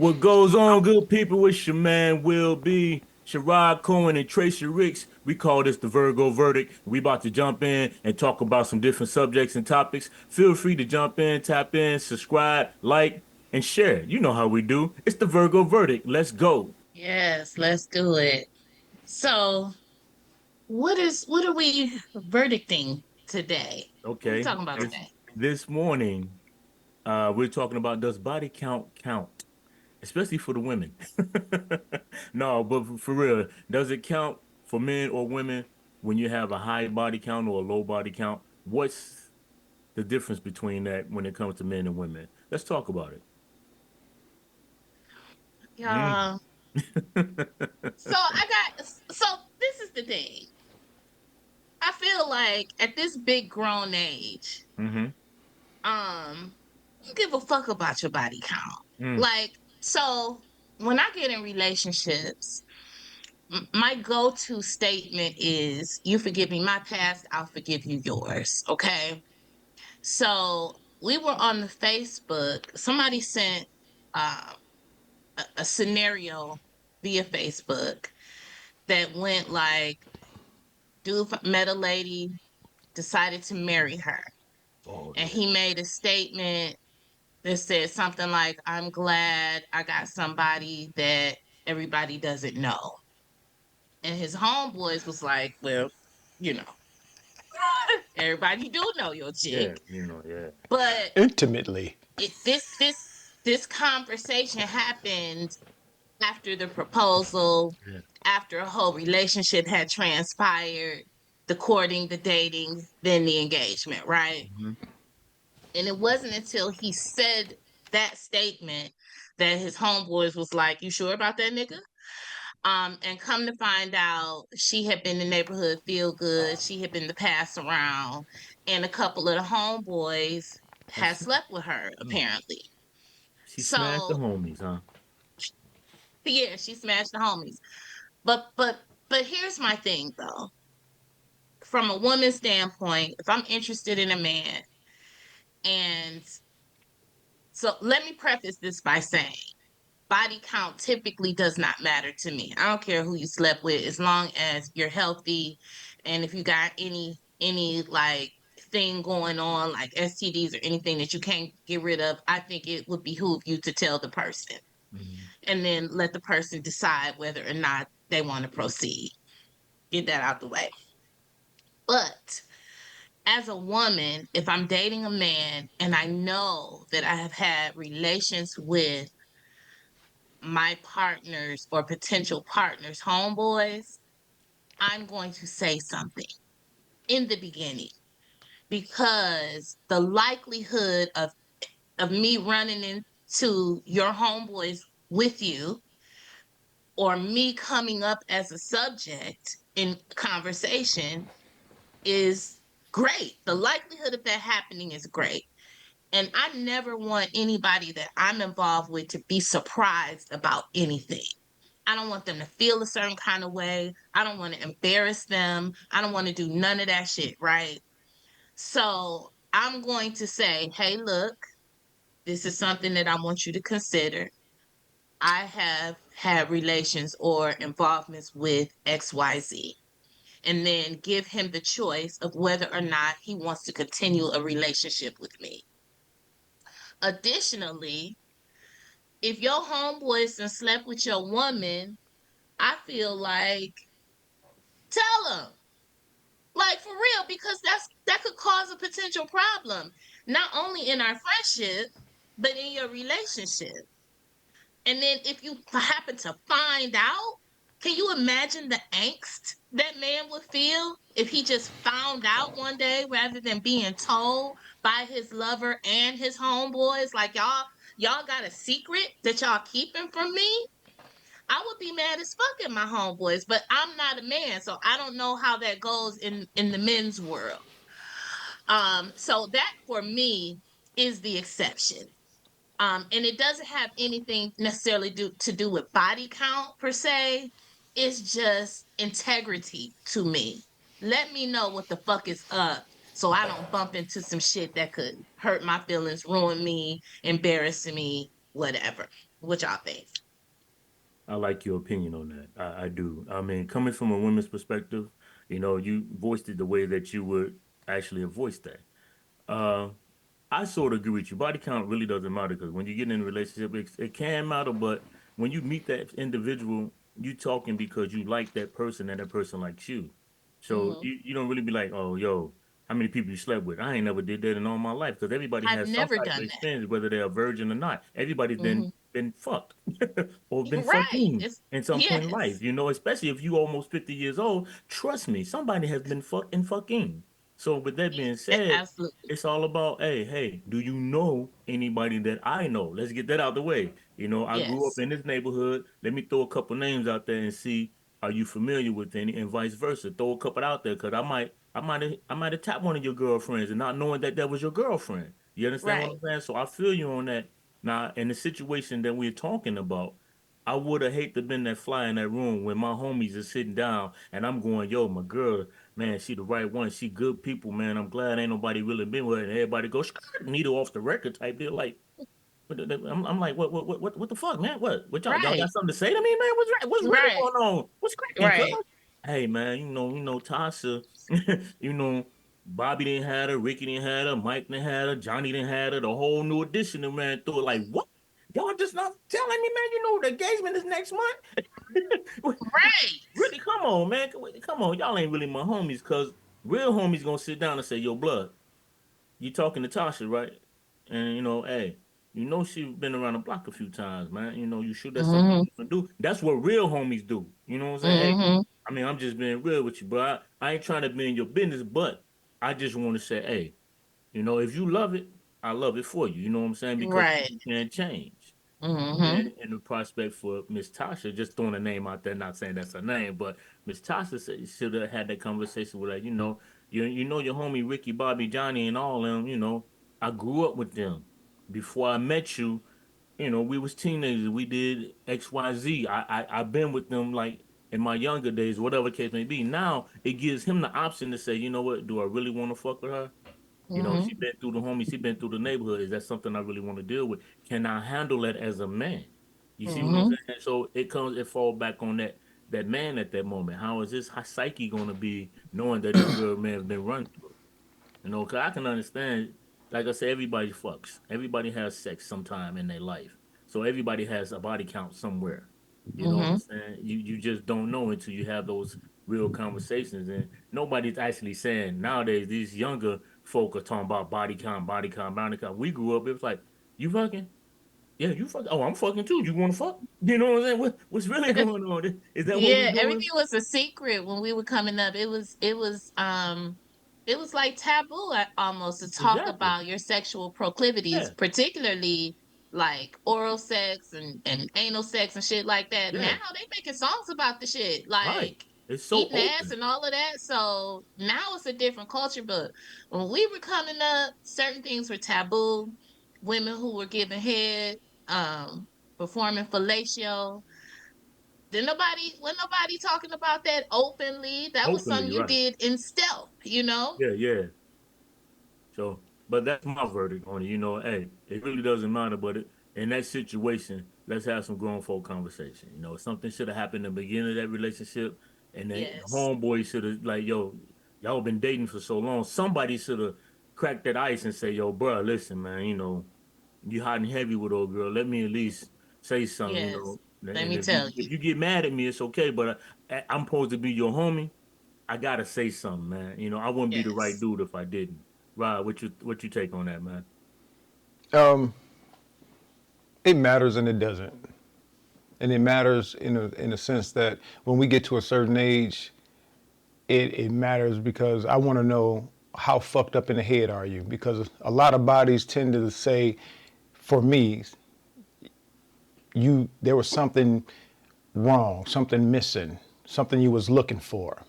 What goes on, good people? It's your man Will B, Sherrod Cohen, and Tracy Ricks. We call this the Virgo Verdict. We about to jump in and talk about some different subjects and topics. Feel free to jump in, tap in, subscribe, like, and share. You know how we do. It's the Virgo Verdict. Let's go. Yes, let's do it. So, what are we verdicting today? What are we Okay. talking about This today? this morning, we're talking about, does body count? Especially for the women. No, but for real, does it count for men or women when you have a high body count or a low body count? What's the difference between that when it comes to men and women? Let's talk about it. Mm. Y'all. So this is the thing. I feel like at this big grown age, Mm-hmm. you give a fuck about your body count. Mm. Like, so when I get in relationships, my go-to statement is, you forgive me my past, I'll forgive you yours. Okay. So we were on the Facebook. Somebody sent uh, a scenario via Facebook that went like, dude met a lady, decided to marry her. Oh And yeah. he made a statement that said something like, I'm glad I got somebody that everybody doesn't know. And his homeboys was like, well, you know, everybody do know your Yeah, chick. yeah. But Intimately. this conversation happened after the proposal, Yeah. after a whole relationship had transpired, the courting, the dating, then the engagement, right? Hmm. And it wasn't until he said that statement that his homeboys was like, "You sure about that nigga?" And come to find out, she had been the neighborhood feel good. She had been the pass around, and a couple of the homeboys had That's slept with her mm. apparently. She smashed the So homies, huh? yeah, she smashed the homies. But here's my thing though. From a woman's standpoint, if I'm interested in a man, and so let me preface this by saying body count typically does not matter to me. I don't care who you slept with as long as you're healthy, and if you got any like thing going on like STDs or anything that you can't get rid of, I think it would behoove you to tell the person Hmm. and then let the person decide whether or not they want to proceed. Get that out the way. But as a woman, if I'm dating a man and I know that I have had relations with my partners or potential partners, homeboys, I'm going to say something in the beginning because the likelihood of me running into your homeboys with you or me coming up as a subject in conversation is great. The likelihood of that happening is great. And I never want anybody that I'm involved with to be surprised about anything. I don't want them to feel a certain kind of way. I don't want to embarrass them. I don't want to do none of that shit, right? So I'm going to say, hey, look, this is something that I want you to consider. I have had relations or involvements with XYZ, and then give him the choice of whether or not he wants to continue a relationship with me. Additionally, if your homeboys and slept with your woman, I feel like tell him. Like for real, because that could cause a potential problem, not only in our friendship, but in your relationship. And then if you happen to find out, can you imagine the angst that man would feel if he just found out one day rather than being told by his lover and his homeboys, like y'all got a secret that y'all keeping from me? I would be mad as fuck at my homeboys, but I'm not a man, so I don't know how that goes in the men's world. So that for me is the exception. And it doesn't have anything necessarily to do with body count per se. It's just integrity to me. Let me know what the fuck is up so I don't bump into some shit that could hurt my feelings, ruin me, embarrass me, whatever. What y'all think? I like your opinion on that. I do. I mean, coming from a woman's perspective, you voiced it the way that you would actually have voiced that. Uh, I sort of agree with you. Body count really doesn't matter because when you get in a relationship, it can matter. But when you meet that individual, you talking because you like that person and that person likes you. So Hmm. you don't really be like, oh, yo, how many people you slept with? I ain't never did that in all my life because everybody I've has some never type of done that. experience, whether they're a virgin or not. Everybody's Hmm. been fucked or been Right. fucking It's in some point in life. yes. Especially if you almost 50 years old. Trust me, somebody has been fucked and fucking. So with that being said, Absolutely. it's all about, hey, do you know anybody that I know? Let's get that out the way. I grew up Yes. in this neighborhood. Let me throw a couple names out there and see, are you familiar with any, and vice versa. Throw a couple out there because I might have tapped one of your girlfriends and not knowing that that was your girlfriend. You understand what Right. I'm saying? So I feel you on that. Now, in the situation that we're talking about, I would have hate to been that fly in that room when my homies are sitting down and I'm going, yo, my girl, man, she the right one. She good people, man. I'm glad ain't nobody really been with her. And everybody goes, needle off the record type deal. Like, I'm like, what the fuck, man? Y'all got Right. something to say to me, man? What's really Right. going on? What's cracking, cuz? Right. Hey, man, Tasha, you know, Bobby didn't have her, Ricky didn't have her, Mike didn't have her, Johnny didn't have her, the whole new edition that ran through it. Like, what? Y'all just not telling me, man, the engagement is next month? Right. Really, come on, man. Come on. Y'all ain't really my homies, cause real homies gonna sit down and say, yo, blood, you talking to Tasha, right? And hey, she been around the block a few times, man. You sure that's something Hmm. you can do? That's what real homies do. You know what I'm saying? Hey, Hmm. I mean, I'm just being real with you, bro. I ain't trying to be in your business, but I just want to say, hey, if you love it, I love it for you. You know what I'm saying? Because Right. people can change. And Hmm. then in the prospect for Miss Tasha, just throwing a name out there, not saying that's her name, but Miss Tasha said should have had that conversation with her. You know your homie Ricky, Bobby, Johnny, and all them. I grew up with them. Before I met you, we was teenagers. We did X, Y, Z. I've been with them like in my younger days, whatever case may be. Now it gives him the option to say, you know what, do I really want to fuck with her? Hmm. She been through the homies, she been through the neighborhood. Is that something I really want to deal with? Can I handle that as a man? You see what I'm Hmm. saying? So it falls back on that man at that moment. How is his psyche gonna be knowing that his girl may have been run through? Cause I can understand, like I said, everybody fucks. Everybody has sex sometime in their life. So everybody has a body count somewhere. You know what I'm Hmm. saying? You just don't know until you have those real conversations. And nobody's actually saying nowadays these younger folk are talking about body count, body count, body count. We grew up, it was like, you fucking? Yeah, you fucking. Oh, I'm fucking too. You want to fuck? You know what I'm saying? What's really going on? Is that what we Yeah, everything doing? was a secret when we were coming up. It was like taboo almost to talk Exactly. about your sexual proclivities, Yeah, particularly like oral sex and anal sex and shit like that. Now yeah. they making songs about the shit, Right. like It's so eating ass open. and all of that. So now it's a different culture. But when we were coming up, certain things were taboo. Women who were giving head, performing fellatio, then nobody talking about that openly. That was Openly, something you right. did in stealth, you know? Yeah, yeah. So, but that's my verdict on it. Hey, it really doesn't matter. But in that situation, let's have some grown folk conversation. Something should have happened in the beginning of that relationship, and the Yes. homeboy should have like, yo, y'all been dating for so long. Somebody should have cracked that ice and say, yo, bro, listen, man, you hot and heavy with old girl. Let me at least say something. Yes. Let And me if tell you you. if you get mad at me, it's okay. But I'm supposed to be your homie. I gotta say something, man. I wouldn't be the right Yes. dude if I didn't. Rob, what you take on that, man? Um, it matters and it doesn't, and it matters in a sense that when we get to a certain age, it matters because I want to know how fucked up in the head are you, because a lot of bodies tend to say, for me, there was something wrong, something missing, something you was looking for,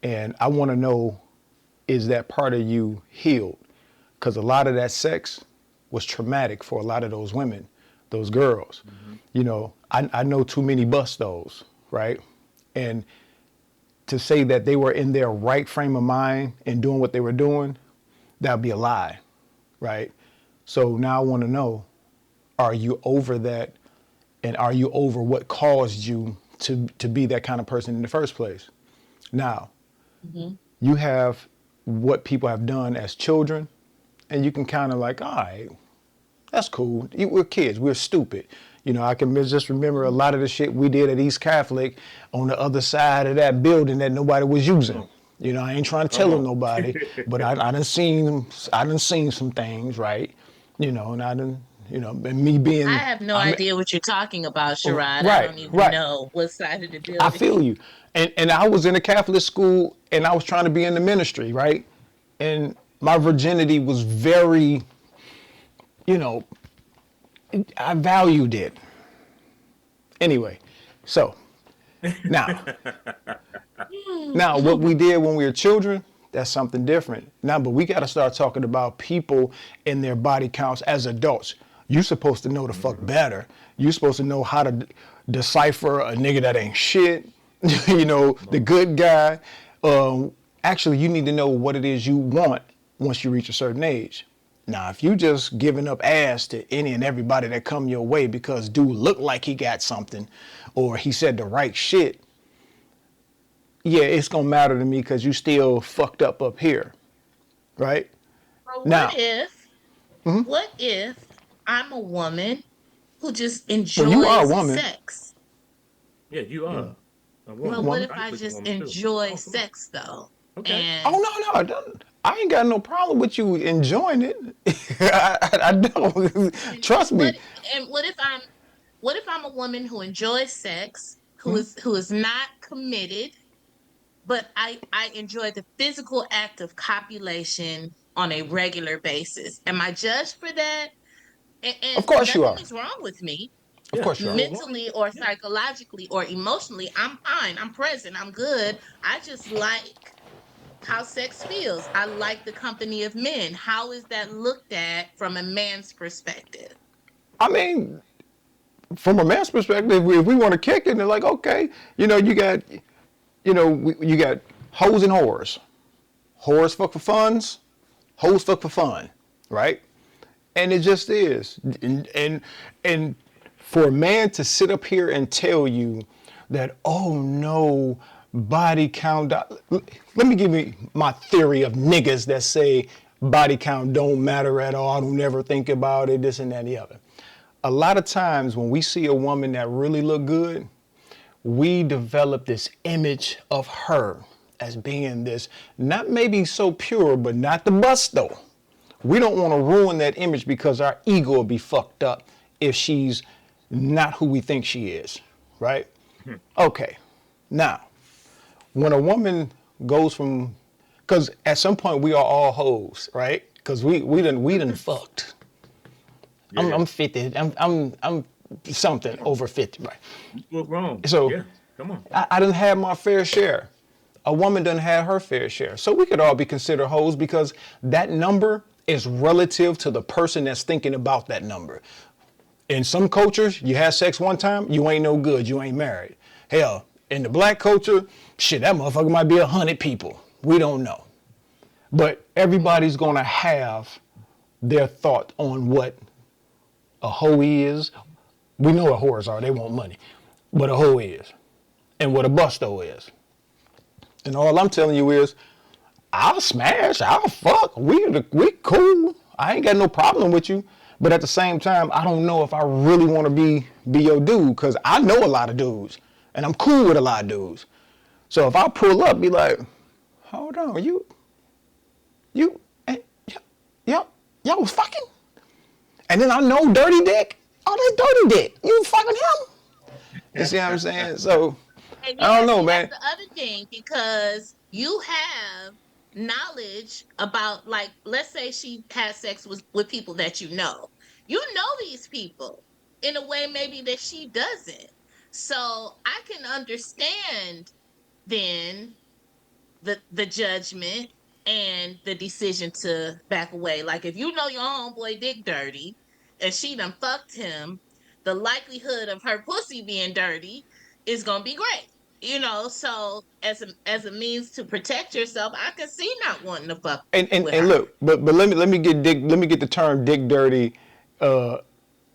and I want to know, is that part of you healed? Because a lot of that sex was traumatic for a lot of those women, those girls. Hmm. I know too many bustos, right? And to say that they were in their right frame of mind and doing what they were doing, that would be a lie, right? So now I want to know, are you over that And are you over what caused you to be that kind of person in the first place? Now, Mhm. you have what people have done as children, and you can kind of like, all right, that's cool. We're kids. We're stupid. I can just remember a lot of the shit we did at East Catholic on the other side of that building that nobody was Come using. on. I ain't trying to Come tell on. nobody, but I done seen some things, right? And I done, and me I being, have no I'm idea what you're talking about, Sherrod. I right, don't even right. know what side of the I building. feel you. And I was in a Catholic school and I was trying to be in the ministry, right? And my virginity was very, you know, I valued it. Anyway, so now, now what we did when we were children, that's something different. Now, but we got to start talking about people and their body counts as adults. You're supposed to know the fuck better. You're supposed to know how to decipher a nigga that ain't shit, Come the on. good guy. Actually, you need to know what it is you want once you reach a certain age. Now, if you just giving up ass to any and everybody that come your way because dude looked like he got something or he said the right shit, yeah, it's gonna matter to me because you still fucked up here, right? But Now, what if I'm a woman who just well, you are a enjoys woman. sex? Yeah, you are a You're a Well, woman. what woman. if I I click a just woman too. enjoy Oh, come on. sex though? Okay. Oh And no, no, I ain't got no problem with you enjoying it. I don't. Trust what me. and what if I'm a woman who enjoys sex, Hmm? who is not committed, but I enjoy the physical act of copulation on a regular basis? Am I judged for that? Of And course you nothing are. is wrong with me Of Yeah, course you for are. a woman. mentally or Yeah. psychologically or emotionally. I'm fine. I'm present. I'm good. I just like how sex feels. I like the company of men. How is that looked at from a man's perspective? I mean, from a man's perspective, if we want to kick it, they're like, okay, you got, you got hoes and whores. Whores fuck for funds, hoes fuck for fun, right? And it just is. And for a man to sit up here and tell you that, oh no, body count. Let me give you my theory of niggas that say body count don't matter at all. I don't never think about it, this and that and the other. A lot of times when we see a woman that really look good, we develop this image of her as being this, not maybe so pure, but not the bust though. We don't want to ruin that image because our ego will be fucked up if she's not who we think she is, right? Hmm. Okay. Now, when a woman goes from, because at some point we are all hoes, right? Because we done fucked. I'm Yeah. I'm 50. I'm something Come on. over 50, right? You spoke wrong. So Yeah. Come on. I done had my fair share. A woman done had her fair share. So we could all be considered hoes because that number is relative to the person that's thinking about that number. In some cultures, you had sex one time, you ain't no good, you ain't married. Hell, in the black culture, shit, that motherfucker might be 100 people. We don't know. But everybody's gonna have their thought on what a hoe is. We know what whores are, they want money. What a hoe is, and what a busto is. And all I'm telling you is, I'll smash, I'll fuck. We cool. I ain't got no problem with you. But at the same time, I don't know if I really want to be your dude because I know a lot of dudes and I'm cool with a lot of dudes. So if I pull up, be like, hold on, you, y'all, y'all was fucking, and then I know dirty dick. Oh, that's dirty dick. You fucking him. You see what I'm saying? So And I don't yes, know, and that's man. the other thing because you have knowledge about, like, let's say she has sex with people that you know. You know these people in a way maybe that she doesn't. So I can understand then the judgment and the decision to back away. Like if you know your homeboy dick dirty and she done fucked him, the likelihood of her pussy being dirty is gonna be great. So as a means to protect yourself, I can see not wanting to fuck And, and with and her. look, but let me get the term dick dirty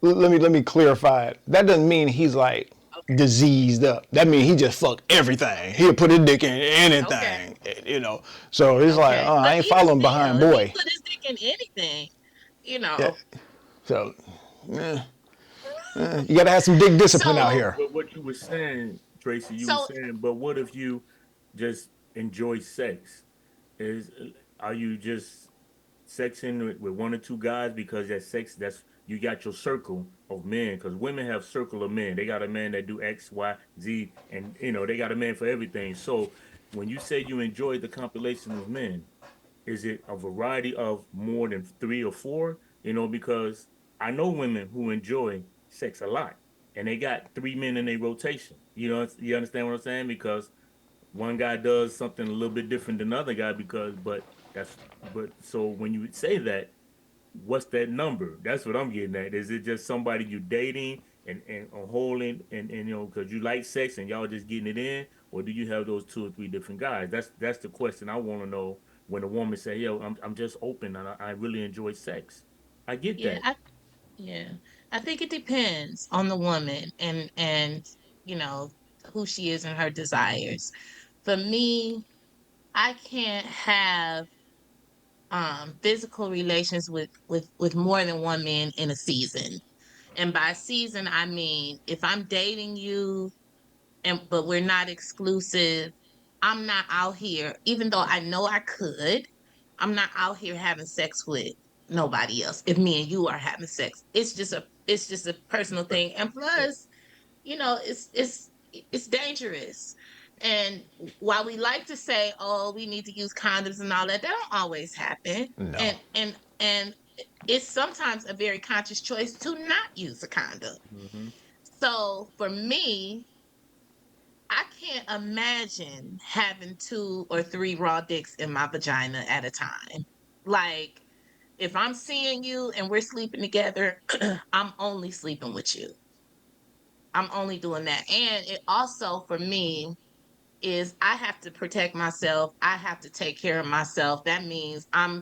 let me clarify it. That doesn't mean he's like Okay. diseased up. That means he just fuck everything. He'll put his dick in Okay. anything, So it's like, Okay. But I ain't even following still, behind if he boy. put his dick in anything, you Yeah. know. So you got to have some dick discipline out So here. But what you were saying, Tracy, you were so saying, but what if you just enjoy sex? Is Are you just sexing with one or two guys because that's sex? That's you got your circle of men because women have circle of men. They got a man that do X, Y, Z, and they got a man for everything. So when you say you enjoy the compilation of men, is it a variety of more than three or four? Because I know women who enjoy sex a lot, and they got three men in their rotation. You understand what I'm saying? Because one guy does something a little bit different than the other guy but so when you say that, what's that number? That's what I'm getting at. Is it just somebody you dating and on holding and because you like sex and y'all just getting it in, or do you have those two or three different guys? That's the question I want to know when a woman say, "Yo, I'm just open and I really enjoy sex." I get yeah, that. yeah. I think it depends on the woman and you know who she is and her desires. For me, I can't have physical relations with more than one man in a season. And by season, I mean if I'm dating you but we're not exclusive, I'm not out here, even though I know I could, I'm not out here having sex with nobody else. If me and you are having sex, it's just a personal thing. And Yeah. plus, it's dangerous. And while we like to say, oh, we need to use condoms and all that, that don't always happen. No. And it's sometimes a very conscious choice to not use a condom. Hmm. So for me, I can't imagine having two or three raw dicks in my vagina at a time. Like, if I'm seeing you and we're sleeping together, I'm only sleeping with you. I'm only doing that. And it also, for me, is I have to protect myself. I have to take care of myself. That means I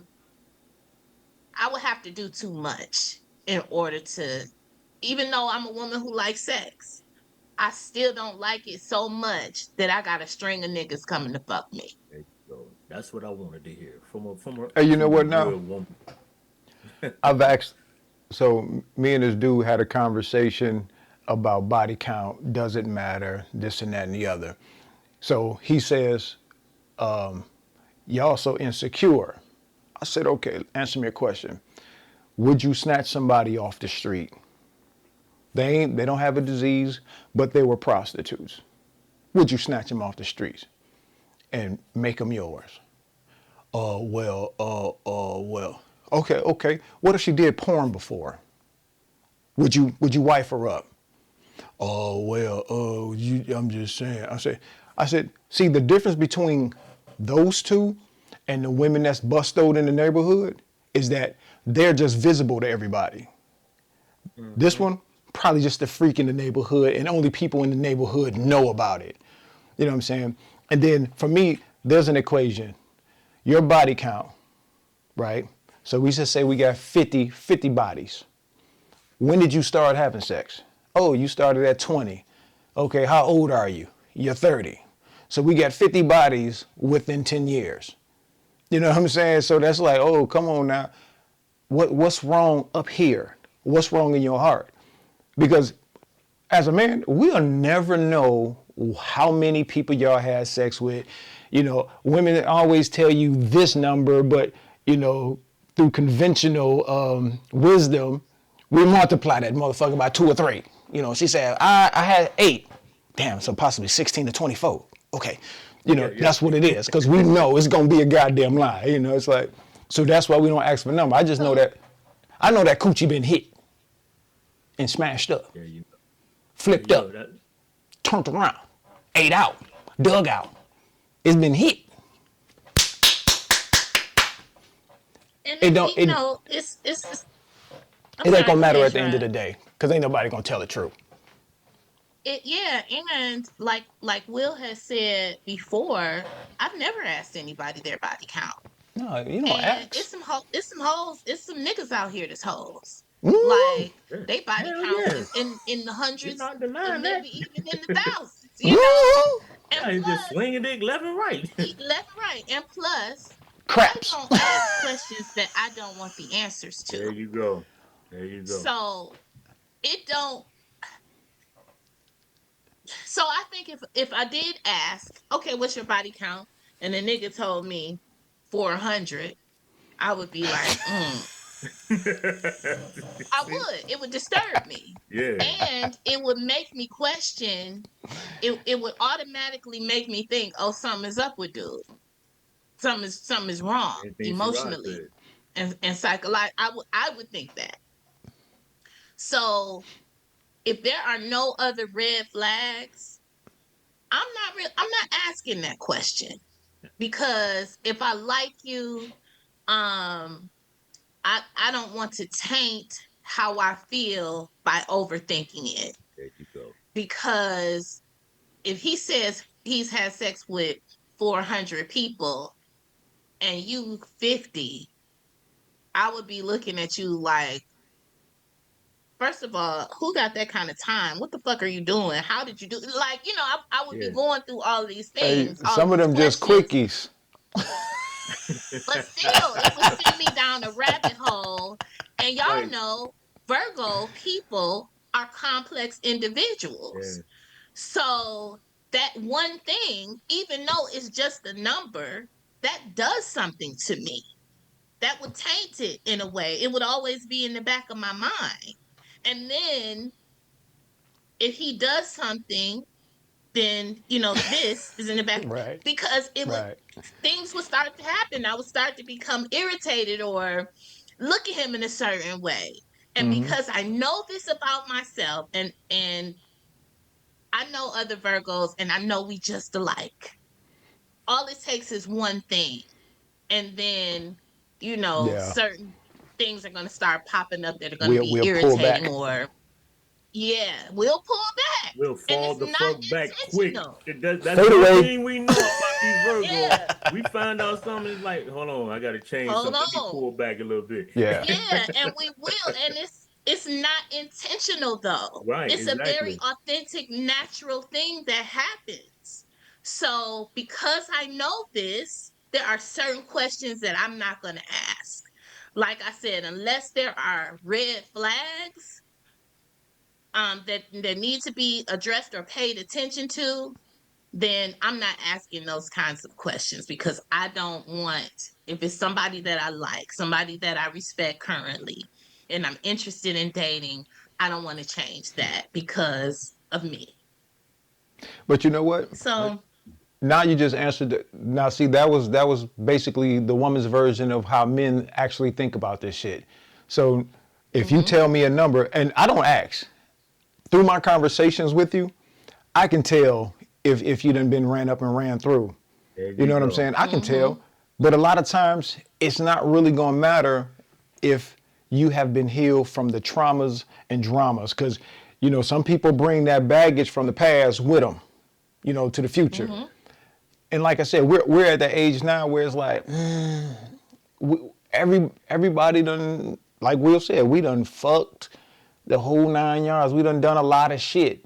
would have to do too much in order to, even though I'm a woman who likes sex, I still don't like it so much that I got a string of niggas coming to fuck me. There you go. That's what I wanted to hear from a from a Hey, you know from a what now? real woman. I've asked, so me and this dude had a conversation about body count, does it matter, this and that and the other. So he says, y'all so insecure. I said, okay, answer me a question. Would you snatch somebody off the street? They don't have a disease, but they were prostitutes. Would you snatch them off the streets and make them yours? Well. Okay. What if she did porn before? Would you wife her up? I'm just saying. I said, see the difference between those two and the women that's bustoed in the neighborhood is that they're just visible to everybody. This Hmm. one, probably just a freak in the neighborhood, and only people in the neighborhood know about it. You know what I'm saying? And then for me, there's an equation. Your body count, right? So we just say we got 50 bodies. When did you start having sex? Oh, you started at 20. Okay, how old are you? You're 30. So we got 50 bodies within 10 years. You know what I'm saying? So that's like, oh, come on now. What's wrong up here? What's wrong in your heart? Because as a man, we'll never know how many people y'all had sex with. Women always tell you this number, but through conventional wisdom, we multiply that motherfucker by two or three. She said I had 8. Damn, so possibly 16 to 24. Okay, Yeah, that's what it yeah. is because we know it's gonna be a goddamn lie. It's like, so that's why we don't ask for a number. I just know So that coochie been hit and smashed up, There you go. There flipped you go. up, turned around, ate out, dug out. It's been hit. and It it, don't. It I'm it ain't sorry, gonna go matter ahead, at the end of Shrine. the day because ain't nobody gonna tell the truth. Yeah, and like Will has said before, I've never asked anybody their body count. No, you don't And ask. it's some hoes, it's some niggas out here that's hoes. Mm, Like Yeah. they body Hell count yeah. is in the We're hundreds not and denying maybe that. even in the thousands, mm. And Yeah, he's just plus, slinging dick left and right. left and right. And plus, I Craps. don't ask questions that I don't want the answers There to. you go. There you go. So it don't so I think if I did ask, okay, what's your body count? And the nigga told me 400, I would be like, I See? would. It would disturb me. Yeah. And it would make me question, it would automatically make me think, oh, something is up with dude. Something is wrong Anything Sherrod emotionally said. and psychologically. I would think that. So if there are no other red flags, I'm not asking that question because if I like you, um, I don't want to taint how I feel by overthinking it. There you go. Because if he says he's had sex with 400 people and you 50, I would be looking at you like, first of all, who got that kind of time? What the fuck are you doing? How did you do? Like, I would be Yeah. going through all of these Hey, things, all of some of these them just questions, quickies. but still, it would send me down a rabbit hole. And y'all Right. know, Virgo people are complex Yeah. individuals. So that one thing, even though it's just a number, that does something to me. That would taint it in a way. It would always be in the back of my mind. And then if he does something, then this is in the back Right, because it would right. things would start to happen. I would start to become irritated or look at him in a certain way. And Hmm. because I know this about myself and I know other Virgos and I know we just alike. All it takes is one thing. And then, Yeah, certain things are going to start popping up that are going to be we'll pull irritating back. or, yeah, we'll pull back. We'll And fall it's the not fuck back quick. intentional. That's Fade one away. thing we know about these Virgos. Yeah. We find out something is like, hold on, I gotta change Hold something. Let me on. pull back a little bit. Yeah. Yeah, and we will. And it's not intentional though. Right, It's a very exactly. authentic, natural thing that happens. So because I know this, there are certain questions that I'm not gonna ask. Like I said, unless there are red flags that need to be addressed or paid attention to, then I'm not asking those kinds of questions because I don't want, if it's somebody that I like, somebody that I respect currently, and I'm interested in dating, I don't want to change that because of me. But you know what? But So, Now you just answered. Now see, that was basically the woman's version of how men actually think about this shit. So if you mhm, tell me a number, and I don't ask through my conversations with you, I can tell if you done been ran up and ran through. there You you know what I'm go. saying? I can mhm, tell. But a lot of times it's not really gonna matter if you have been healed from the traumas and dramas. Because, some people bring that baggage from the past with them, to the future. mhm, And like I said, we're at the age now where it's like everybody done, like Will said, we done fucked the whole 9 yards. We done a lot of shit.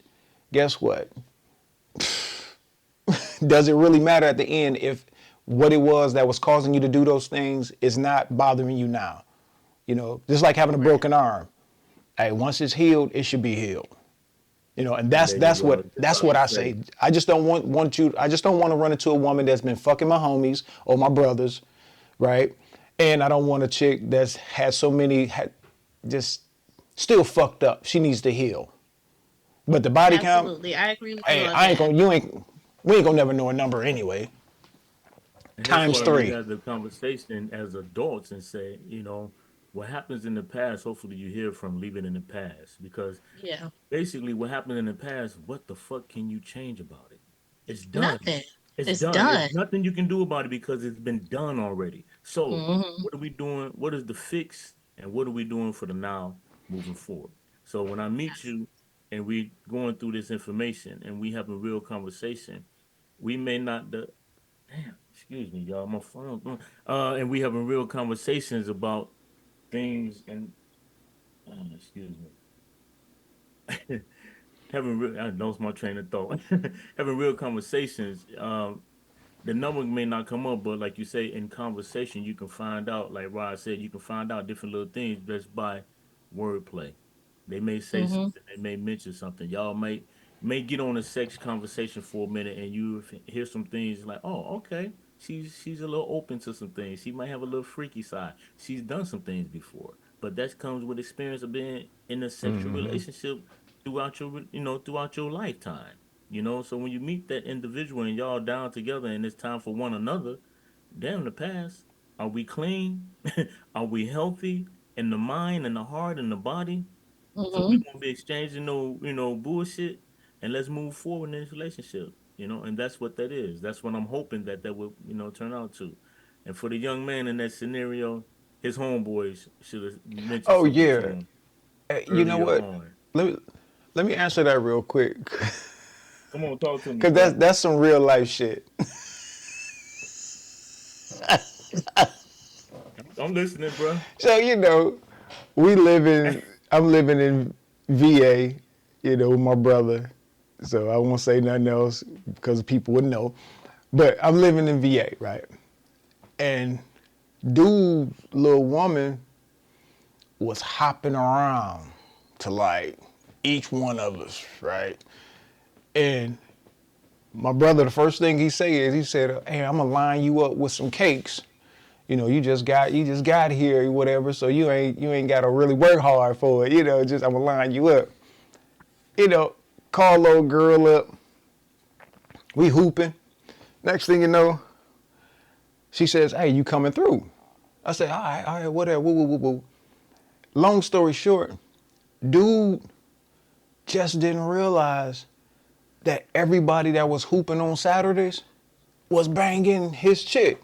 Guess what? Does it really matter at the end if what it was that was causing you to do those things is not bothering you now? Just like having a right, broken arm. Hey, once it's healed, it should be healed. And And that's there you that's go. I what was just that's about what to I say. say. I just don't want you. I just don't want to run into a woman that's been fucking my homies or my brothers, right? And I don't want a chick that's had so many, just still fucked up. She needs to heal. But the body count, absolutely. I agree with you hey, on I ain't that. gonna. We ain't gonna never know a number anyway. And that's Times why we three. have the conversation as adults and say, what happens in the past, hopefully you hear from leave it in the past. Because Yeah, basically what happened in the past, what the fuck can you change about it? It's done. nothing. It's It's done. It's done. nothing you can do about it because it's been done already. So Mhm, what are we doing? What is the fix? And what are we doing for the now moving forward? So when I meet you and we going through this information and we having real conversation, we may not damn, excuse me, y'all, my phone. And we having real conversations about things and Excuse me. I lost my train of thought. Having real conversations. The number may not come up, but like you say, in conversation, you can find out. Like Rod said, you can find out different little things just by wordplay. They may say Mm-hmm. something, they may mention something. Y'all may get on a sex conversation for a minute, and you hear some things like, "Oh, okay, she's a little open to some things. She might have a little freaky side. She's done some things before." But that comes with experience of being in a sexual relationship throughout your lifetime. So when you meet that individual and y'all down together and it's time for one another, damn the past. Are we clean? Are we healthy in the mind and the heart and the body? So we Mm-hmm. won't be exchanging no bullshit, and let's move forward in this relationship. And that's what that is. That's what I'm hoping that will turn out to. And for the young man in that scenario, his homeboys should have mentioned Oh something to yeah. him You know earlier what? on. Let me let me answer that real quick, Come on, talk to me, cause that's bro. that's some real life shit. I'm listening, bro. So we live in. I'm living in VA. With my brother. So I won't say nothing else because people would know. But I'm living in VA, right? And dude, little woman was hopping around to like each one of us, right? And my brother, the first thing he said, "Hey, I'm gonna line you up with some cakes. You just got here, or whatever. So you ain't got to really work hard for it. Just I'm gonna line you up. You know, call little girl up. We hooping. Next thing you know, she says, "Hey, you coming through?" I said, all right, whatever. Woo, woo, woo, woo. Long story short, dude just didn't realize that everybody that was hooping on Saturdays was banging his chick.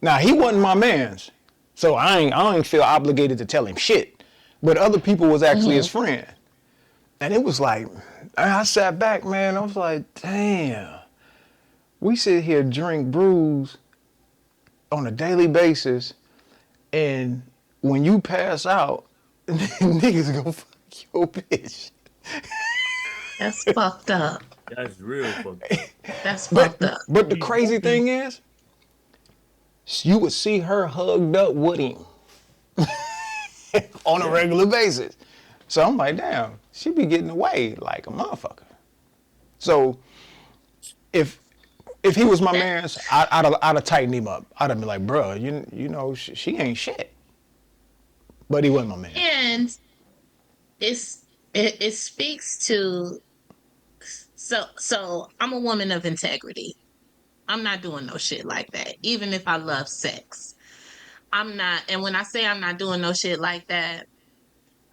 Now he wasn't my man's, so I ain't feel obligated to tell him shit. But other people was actually his Mm-hmm. friend, and it was like, I sat back, man. I was like, damn. We sit here drink brews on a daily basis, and when you pass out, niggas gonna fuck your bitch. That's fucked up. That's real fucked up. That's But fucked up. but the We crazy hoping. thing is, you would see her hugged up with him on a Yeah, regular basis. So I'm like, damn, she be getting away like a motherfucker. So if if he was my That man's, I'd have tightened him up. I'd have been like, bro, you know, she ain't shit. But he wasn't my man's. and it speaks to so I'm a woman of integrity. I'm not doing no shit like that. Even if I love sex. I'm not, and when I say I'm not doing no shit like that,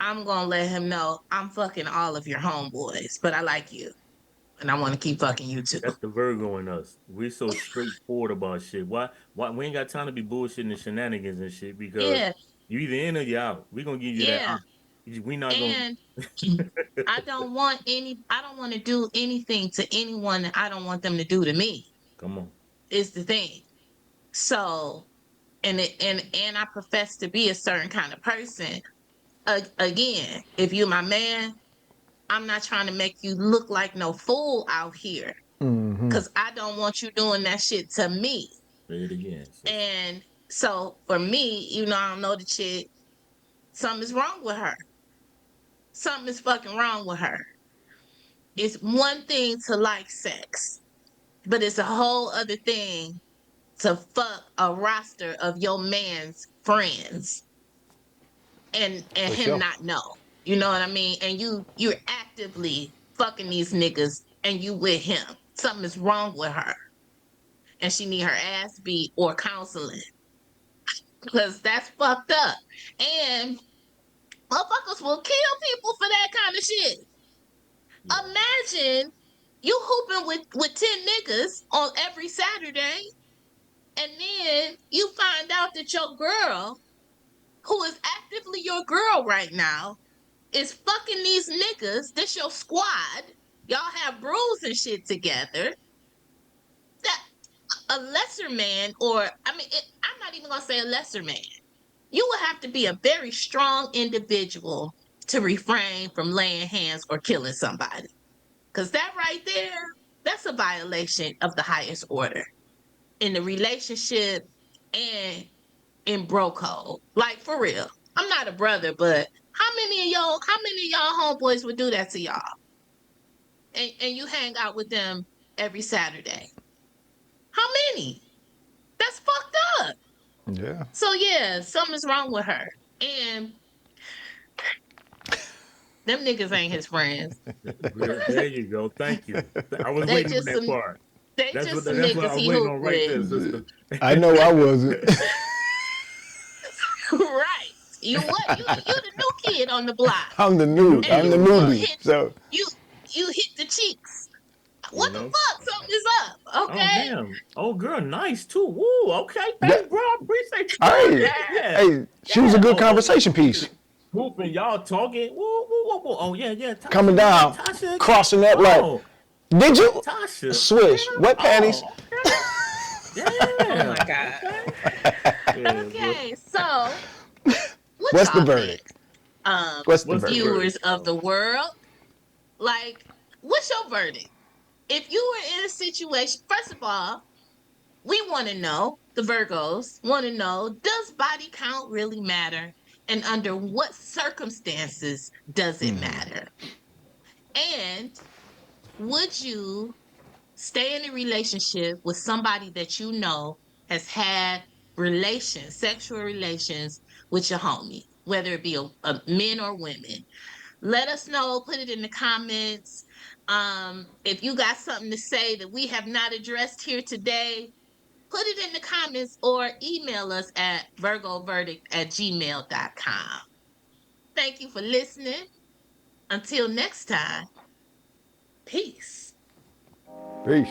I'm gonna let him know I'm fucking all of your homeboys, but I like you and I want to keep fucking you too. that's the Virgo in us. We're so straightforward about shit. Why we ain't got time to be bullshitting and shenanigans and shit because Yeah, you either in or you out. We gonna give you that yeah. option. We not gonna. And I don't want to do anything to anyone that I don't want them to do to me. Come on. Is the thing. So, and I profess to be a certain kind of person. Again, if you're my man, I'm not trying to make you look like no fool out here Mm-hmm. because I don't want you doing that shit to me. Say it again, sister. And so for me, I don't know the chick, something is wrong with her. Something is fucking wrong with her. It's one thing to like sex, but it's a whole other thing to fuck a roster of your man's friends and For him sure. not know. You know what I mean? And you're actively fucking these niggas and you with him. Something is wrong with her. And she need her ass beat or counseling. Because that's fucked up. And motherfuckers will kill people for that kind of shit. Yeah, Imagine you hooping with 10 niggas on every Saturday, and then you find out that your girl, who is actively your girl right now, is fucking these niggas. This your squad. Y'all have bros and shit together. That a lesser man, or I'm not even gonna say a lesser man. You would have to be a very strong individual to refrain from laying hands or killing somebody. Because that right there, that's a violation of the highest order in the relationship and in bro code. Like for real. I'm not a brother, but how many of y'all homeboys would do that to y'all? And you hang out with them every Saturday. How many? That's fucked up. Yeah. So yeah, something's wrong with her. And them niggas ain't his friends. There you go. Thank you. I was They waiting on just that some part. they That's just what some that's what niggas I was he waiting hoop on right with. there, sister. I know I wasn't. Right. You what? You the new kid on the block. I'm the You new noob. kid I'm the on the block. newbie. So You you hit the cheeks. You What the know? fuck? Something is up, Oh okay? damn. Oh girl, nice too. Woo, okay. Thanks, that, bro. I appreciate you, bro. hey, Yeah. hey, she was a Yeah. good Oh, conversation piece. hooping, y'all talking. Woo, woo, woo, woo. Oh, yeah, yeah. Tasha, Coming you like down, Tasha again? crossing up like, Oh, did you like you? Tasha? Swish, Yeah. wet panties. Oh, okay. Oh my Yeah. god. Okay. Yeah, but Okay, so what What's the y'all think? verdict? What's the what's the verdict? Viewers verdict, of y'all? the world, like, what's your verdict? If you were in a situation, first of all, we want to know, the Virgos want to know, does body count really matter? And under what circumstances does it matter? And would you stay in a relationship with somebody that you know has had sexual relations with your homie, whether it be a men or women? Let us know. Put it in the comments. If you got something to say that we have not addressed here today, put it in the comments or email us at virgoverdict@gmail.com. Thank you for listening. Until next time, peace. Peace.